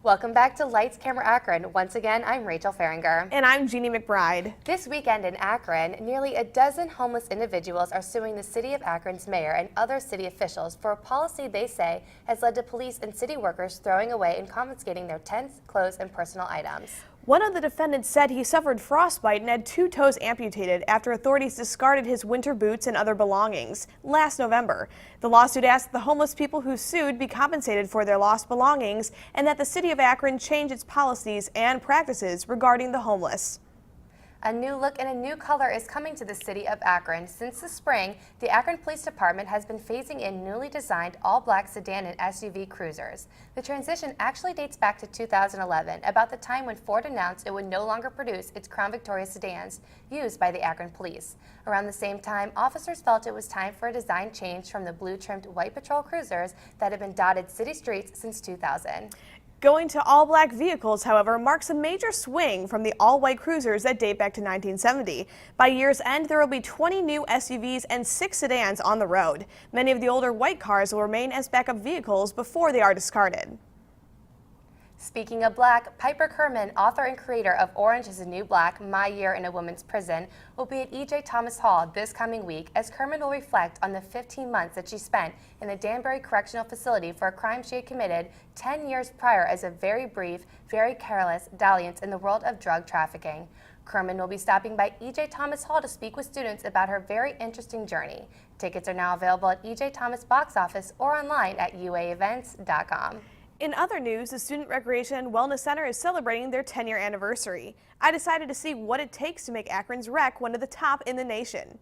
Welcome back to Lights Camera Akron. Once again, I'm Rachel Farringer. And I'm Jeannie McBride. This weekend in Akron, nearly a dozen homeless individuals are suing the City of Akron's mayor and other city officials for a policy they say has led to police and city workers throwing away and confiscating their tents, clothes, and personal items. One of the defendants said he suffered frostbite and had 2 toes amputated after authorities discarded his winter boots and other belongings last November. The lawsuit asked the homeless people who sued be compensated for their lost belongings and that the City of Akron change its policies and practices regarding the homeless. A new look and a new color is coming to the City of Akron. Since the spring, the Akron Police Department has been phasing in newly designed all-black sedan and SUV cruisers. The transition actually dates back to 2011, about the time when Ford announced it would no longer produce its Crown Victoria sedans used by the Akron Police. Around the same time, officers felt it was time for a design change from the blue-trimmed white patrol cruisers that have been dotted city streets since 2000. Going to all-black vehicles, however, marks a major swing from the all-white cruisers that date back to 1970. By year's end, there will be 20 new SUVs and 6 sedans on the road. Many of the older white cars will remain as backup vehicles before they are discarded. Speaking of black, Piper Kerman, author and creator of Orange is the New Black, My Year in a Woman's Prison, will be at E.J. Thomas Hall this coming week as Kerman will reflect on the 15 months that she spent in the Danbury Correctional Facility for a crime she had committed 10 years prior as a very brief, very careless dalliance in the world of drug trafficking. Kerman will be stopping by E.J. Thomas Hall to speak with students about her very interesting journey. Tickets are now available at E.J. Thomas box office or online at uaevents.com. In other news, the Student Recreation and Wellness Center is celebrating their 10-year anniversary. I decided to see what it takes to make Akron's rec one of the top in the nation.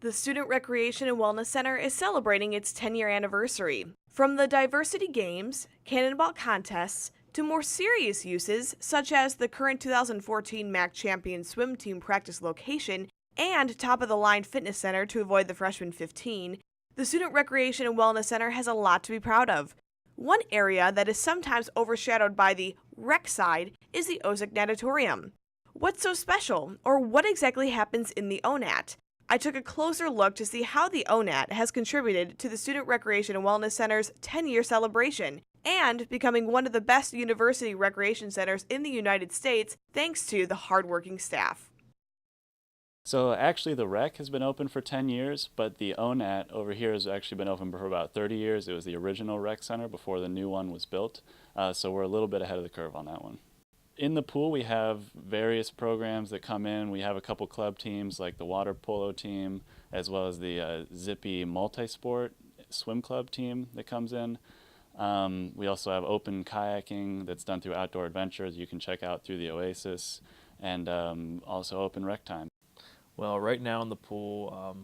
The Student Recreation and Wellness Center is celebrating its 10-year anniversary. From the diversity games, cannonball contests, to more serious uses such as the current 2014 MAC Champion swim team practice location and top-of-the-line fitness center to avoid the freshman 15, the Student Recreation and Wellness Center has a lot to be proud of. One area that is sometimes overshadowed by the rec side is the Ozick Natatorium. What's so special, or what exactly happens in the ONAT? I took a closer look to see how the ONAT has contributed to the Student Recreation and Wellness Center's 10-year celebration and becoming one of the best university recreation centers in the United States thanks to the hardworking staff. So actually the rec has been open for 10 years, but the ONAT over here has actually been open for about 30 years. It was the original rec center before the new one was built, so we're a little bit ahead of the curve on that one. In the pool we have various programs that come in. We have a couple club teams like the water polo team, as well as the Zippy multi-sport swim club team that comes in. We also have open kayaking that's done through Outdoor Adventures you can check out through the Oasis, and also open rec time. Well, right now in the pool,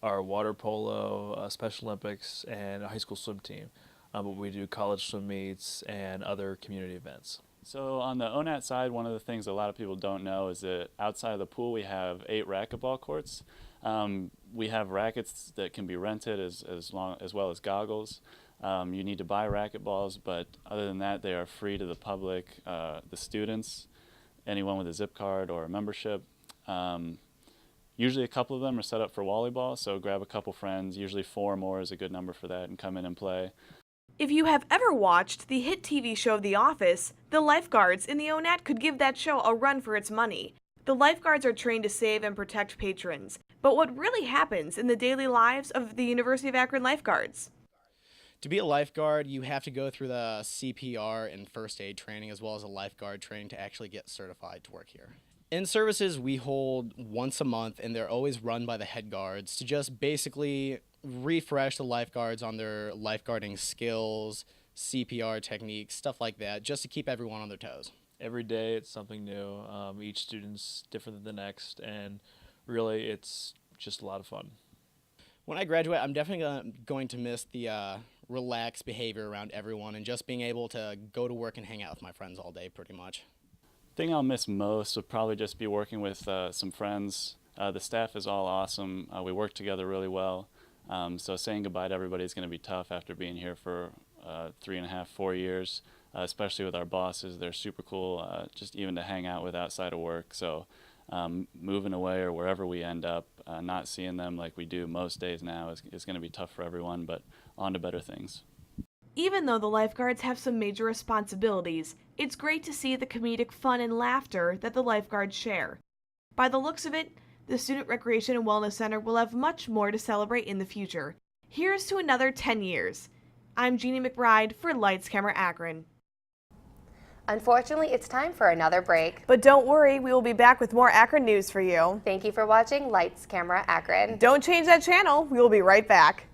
are water polo, Special Olympics, and a high school swim team. But we do college swim meets and other community events. So on the ONAT side, one of the things a lot of people don't know is that outside of the pool we have 8 racquetball courts. We have rackets that can be rented as well as goggles. You need to buy racquetballs, but other than that they are free to the public, the students, anyone with a zip card or a membership. Usually a couple of them are set up for volleyball, so grab a couple friends, usually 4 or more is a good number for that, and come in and play. If you have ever watched the hit TV show The Office, the lifeguards in the ONAT could give that show a run for its money. The lifeguards are trained to save and protect patrons, but what really happens in the daily lives of the University of Akron lifeguards? To be a lifeguard, you have to go through the CPR and first aid training as well as a lifeguard training to actually get certified to work here. In services we hold once a month, and they're always run by the head guards to just basically refresh the lifeguards on their lifeguarding skills, CPR techniques, stuff like that, just to keep everyone on their toes. Every day it's something new. Each student's different than the next, and really it's just a lot of fun. When I graduate, I'm definitely going to miss the relaxed behavior around everyone and just being able to go to work and hang out with my friends all day pretty much. The thing I'll miss most would probably just be working with some friends. The staff is all awesome. We work together really well. So saying goodbye to everybody is going to be tough after being here for 3.5, 4 years, especially with our bosses. They're super cool, just even to hang out with outside of work. So moving away or wherever we end up, not seeing them like we do most days now is going to be tough for everyone, but on to better things. Even though the lifeguards have some major responsibilities, it's great to see the comedic fun and laughter that the lifeguards share. By the looks of it, the Student Recreation and Wellness Center will have much more to celebrate in the future. Here's to another 10 years. I'm Jeannie McBride for Lights Camera Akron. Unfortunately, it's time for another break. But don't worry, we will be back with more Akron news for you. Thank you for watching Lights Camera Akron. Don't change that channel, we will be right back.